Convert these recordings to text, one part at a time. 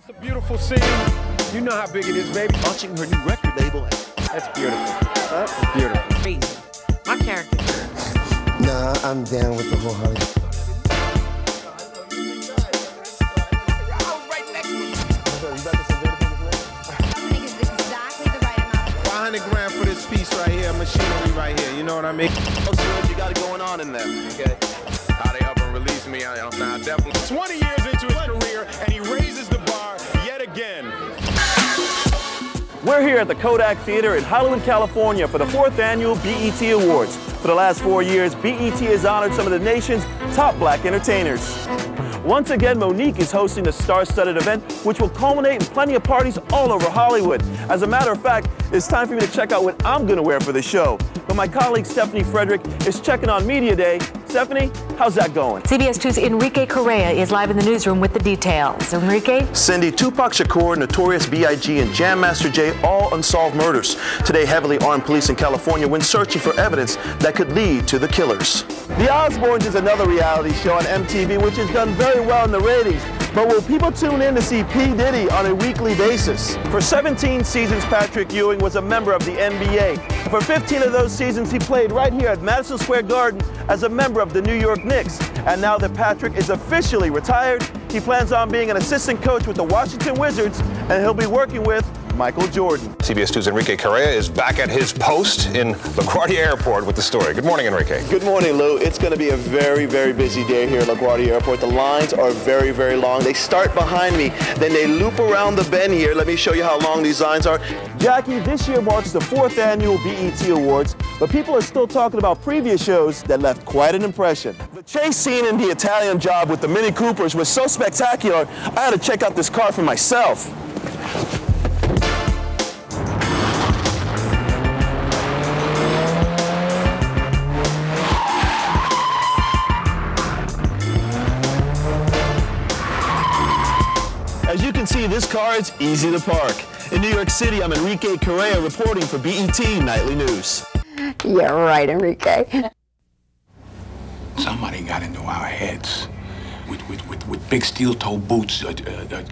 It's a beautiful scene. You know how big it is, baby. Launching her new record label. That's beautiful. That's beautiful. Crazy. My character. Nah, I'm down with the whole Hollywood. $500 for this piece right here, machinery right here. You know what I mean? You got it going on in there. Okay. How they up and release me? I definitely. 20 years into his career, and he raises the bar yet again. We're here at the Kodak Theater in Hollywood, California for the 4th annual BET Awards. For the last 4 years, BET has honored some of the nation's top black entertainers. Once again, Monique is hosting the star-studded event, which will culminate in plenty of parties all over Hollywood. As a matter of fact, it's time for me to check out what I'm going to wear for the show. But my colleague Stephanie Frederick is checking on Media Day. Stephanie, how's that going? CBS 2's Enrique Correa is live in the newsroom with the details. Enrique? Cindy, Tupac Shakur, Notorious B.I.G., and Jam Master Jay, all unsolved murders. Today, heavily armed police in California went searching for evidence that could lead to the killers. The Osbournes is another reality show on MTV which has done very well in the ratings. But will people tune in to see P. Diddy on a weekly basis? For 17 seasons, Patrick Ewing was a member of the NBA. For 15 of those seasons, he played right here at Madison Square Garden as a member of the New York Knicks. And now that Patrick is officially retired, he plans on being an assistant coach with the Washington Wizards, and he'll be working with Michael Jordan. CBS 2's Enrique Correa is back at his post in LaGuardia Airport with the story. Good morning, Enrique. Good morning, Lou. It's going to be a very, very busy day here at LaGuardia Airport. The lines are very, very long. They start behind me, then they loop around the bend here. Let me show you how long these lines are. Jackie, this year marks the 4th annual BET Awards, but people are still talking about previous shows that left quite an impression. The chase scene in The Italian Job with the Mini Coopers was so spectacular, I had to check out this car for myself. As you can see, this car is easy to park. In New York City, I'm Enrique Correa reporting for BET Nightly News. Yeah, right, Enrique. Somebody got into our heads with big steel-toe boots,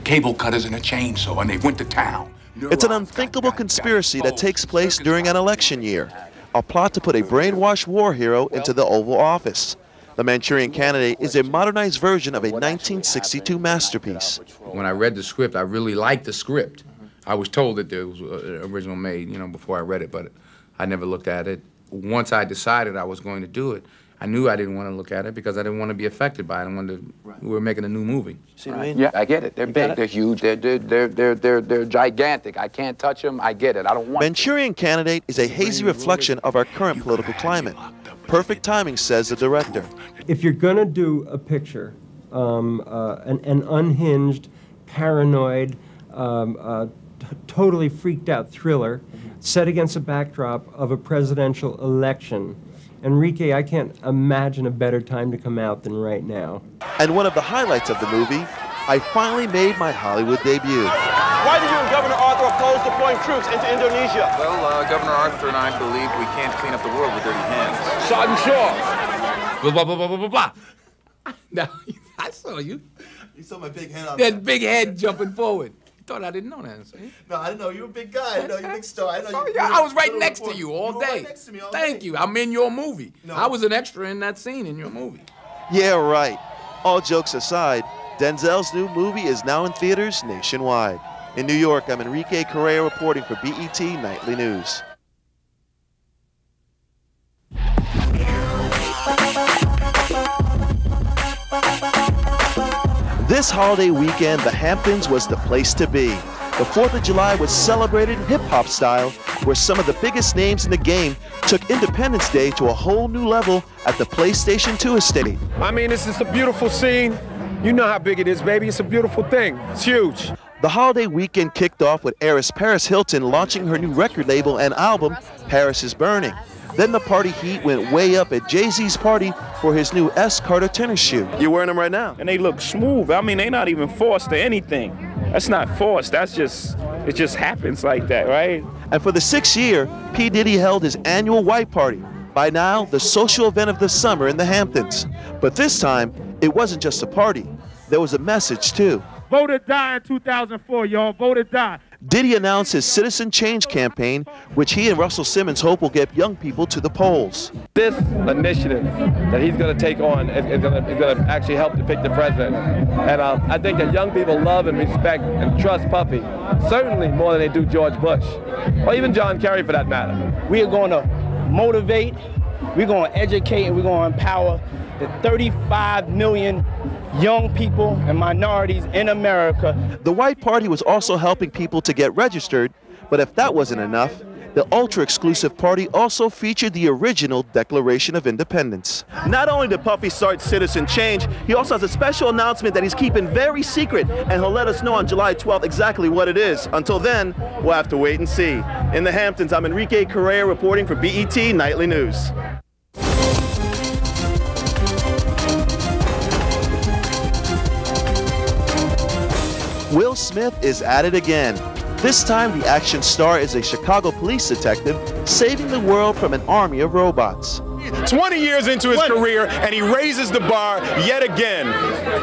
cable cutters, and a chainsaw, and they went to town. It's an unthinkable conspiracy that takes place during an election year. A plot to put a brainwashed war hero into the Oval Office. The Manchurian Candidate is a modernized version of a 1962 masterpiece. When I read the script, I really liked the script. I was told that there was an original made, you know, before I read it, but I never looked at it. Once I decided I was going to do it, I knew I didn't want to look at it because I didn't want to be affected by it. We were making a new movie. See what I mean? Yeah, I get it. They're big, they're huge, they're gigantic. I can't touch them. I get it. I don't want Manchurian Candidate is a hazy reflection of our current political climate. Perfect timing, says the director. If you're going to do a picture, an unhinged, paranoid, totally freaked out thriller set against a backdrop of a presidential election, Enrique, I can't imagine a better time to come out than right now. And one of the highlights of the movie, I finally made my Hollywood debut. Why did you and Governor Arthur oppose deploying troops into Indonesia? Well, Governor Arthur and I believe we can't clean up the world with dirty hands. Sergeant Shaw. Blah, blah, blah, blah, blah, blah. Now, I saw you. You saw my big head on that big head jumping forward. You thought I didn't know that, see? No, I didn't know. You're a big guy. I know you're a big star. I was right next to you all day. Right next to me all Thank day. you. I'm in your movie. No. I was an extra in that scene in your movie. Yeah, right. All jokes aside, Denzel's new movie is now in theaters nationwide. In New York, I'm Enrique Correa reporting for BET Nightly News. This holiday weekend, the Hamptons was the place to be. The 4th of July was celebrated in hip-hop style, where some of the biggest names in the game took Independence Day to a whole new level at the PlayStation 2 estate. I mean, this is a beautiful scene. You know how big it is, baby. It's a beautiful thing. It's huge. The holiday weekend kicked off with heiress Paris Hilton launching her new record label and album, Paris is Burning. Then the party heat went way up at Jay-Z's party for his new S. Carter tennis shoe. You're wearing them right now. And they look smooth. I mean, they're not even forced or anything. That's not forced. That's just, it just happens like that, right? And for the 6th year, P. Diddy held his annual white party. By now, the social event of the summer in the Hamptons. But this time, it wasn't just a party. There was a message, too. Vote or die in 2004, y'all. Vote or die. Diddy announced his Citizen Change campaign, which he and Russell Simmons hope will get young people to the polls. This initiative that he's going to take on is going to actually help to pick the president. And I think that young people love and respect and trust Puffy, certainly more than they do George Bush, or even John Kerry for that matter. We are going to motivate, we're going to educate, and we're going to empower the 35 million young people and minorities in America. The White Party was also helping people to get registered, but if that wasn't enough, the ultra-exclusive party also featured the original Declaration of Independence. Not only did Puffy start Citizen Change, he also has a special announcement that he's keeping very secret, and he'll let us know on July 12th exactly what it is. Until then, we'll have to wait and see. In the Hamptons, I'm Enrique Correa reporting for BET Nightly News. Will Smith is at it again. This time, the action star is a Chicago police detective saving the world from an army of robots. 20 years into his career, and he raises the bar yet again.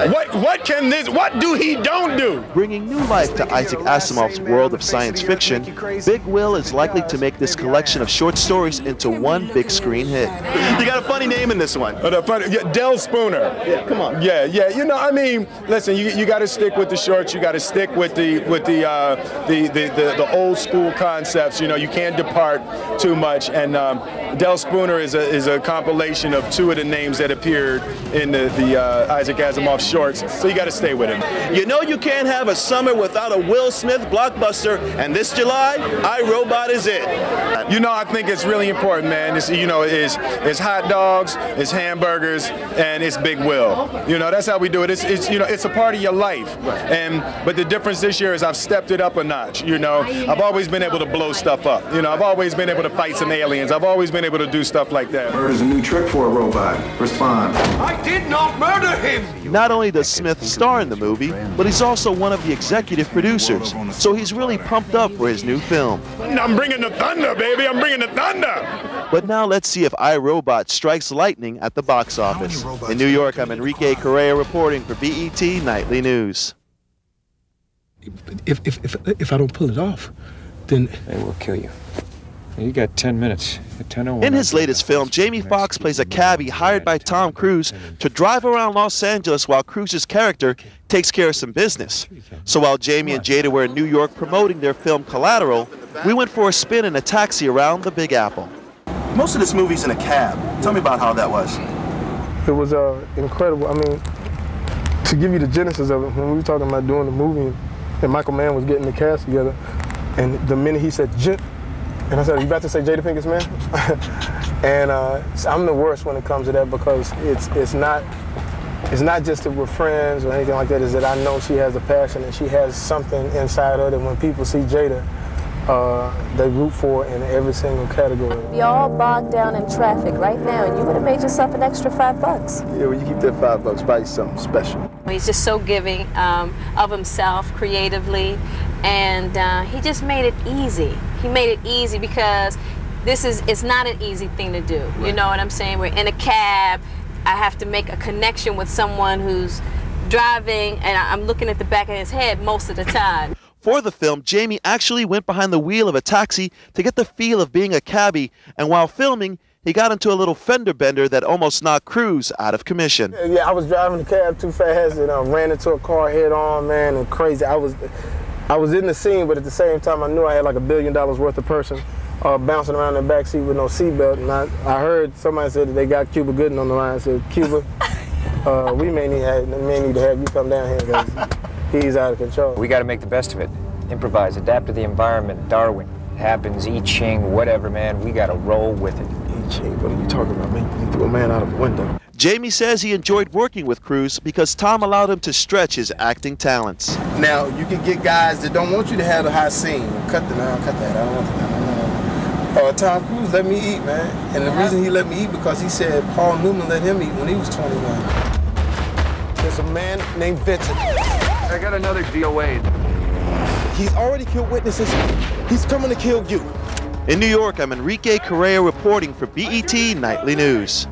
What do he don't do? Bringing new life to Isaac Asimov's world of science fiction, Big Will is likely to make this collection of short stories into one big screen hit. You got a funny name in this one. Del Spooner. Yeah, come on. Yeah. You know, I mean, listen, you got to stick with the shorts. You got to stick with the old school concepts. You know, you can't depart too much. And Del Spooner is a compilation of two of the names that appeared in the Isaac Asimov shorts, so you got to stay with him. You know you can't have a summer without a Will Smith blockbuster, and this July, iRobot is it. You know, I think it's really important, man. It's hot dogs, it's hamburgers, and it's Big Will. You know, that's how we do it. It's a part of your life. But the difference this year is I've stepped it up a notch. You know, I've always been able to blow stuff up. You know, I've always been able to fight some aliens. I've always been able to do stuff like that. There's a new trick for a robot. Respond. I did not murder him! Not only does Smith star in the movie, but he's also one of the executive producers, so he's really pumped up for his new film. I'm bringing the thunder, baby! I'm bringing the thunder! But now let's see if iRobot strikes lightning at the box office. In New York, I'm Enrique Correa reporting for BET Nightly News. If I don't pull it off, then they will kill you. You got 10 minutes. In his latest film, Jamie Foxx plays a cabbie hired by Tom Cruise to drive around Los Angeles while Cruise's character takes care of some business. So while Jamie and Jada were in New York promoting their film Collateral, we went for a spin in a taxi around the Big Apple. Most of this movie's in a cab. Tell me about how that was. It was incredible. I mean, to give you the genesis of it, when we were talking about doing the movie and Michael Mann was getting the cast together, and the minute he said, and I said, "Are you about to say Jada Pinkett's man?" And I'm the worst when it comes to that, because it's not just that we're friends or anything like that. Is that I know she has a passion and she has something inside her that when people see Jada, they root for in every single category. You're all bogged down in traffic right now, and you would have made yourself an extra $5. Yeah, well, you keep that $5, buy you something special. He's just so giving of himself creatively, and he just made it easy. He made it easy because it's not an easy thing to do. Right. You know what I'm saying? We're in a cab. I have to make a connection with someone who's driving, and I'm looking at the back of his head most of the time. For the film, Jamie actually went behind the wheel of a taxi to get the feel of being a cabbie, and while filming, he got into a little fender bender that almost knocked Cruise out of commission. Yeah, I was driving the cab too fast and ran into a car head on, man, and crazy. I was in the scene, but at the same time, I knew I had like $1 billion worth of person bouncing around in the back seat with no seatbelt, and I heard somebody said that they got Cuba Gooding on the line. I said, Cuba, we may need to have you come down here because he's out of control. We got to make the best of it. Improvise, adapt to the environment. Darwin. Happens, I Ching, whatever, man. We got to roll with it. I Ching, what are you talking about, man? You threw a man out of the window. Jamie says he enjoyed working with Cruise because Tom allowed him to stretch his acting talents. Now, you can get guys that don't want you to have a high scene. Cut that. I don't want that. Tom Cruise let me eat, man. And the reason he let me eat because he said Paul Newman let him eat when he was 21. There's a man named Vincent. I got another DOA. He's already killed witnesses. He's coming to kill you. In New York, I'm Enrique Correa reporting for BET Nightly News.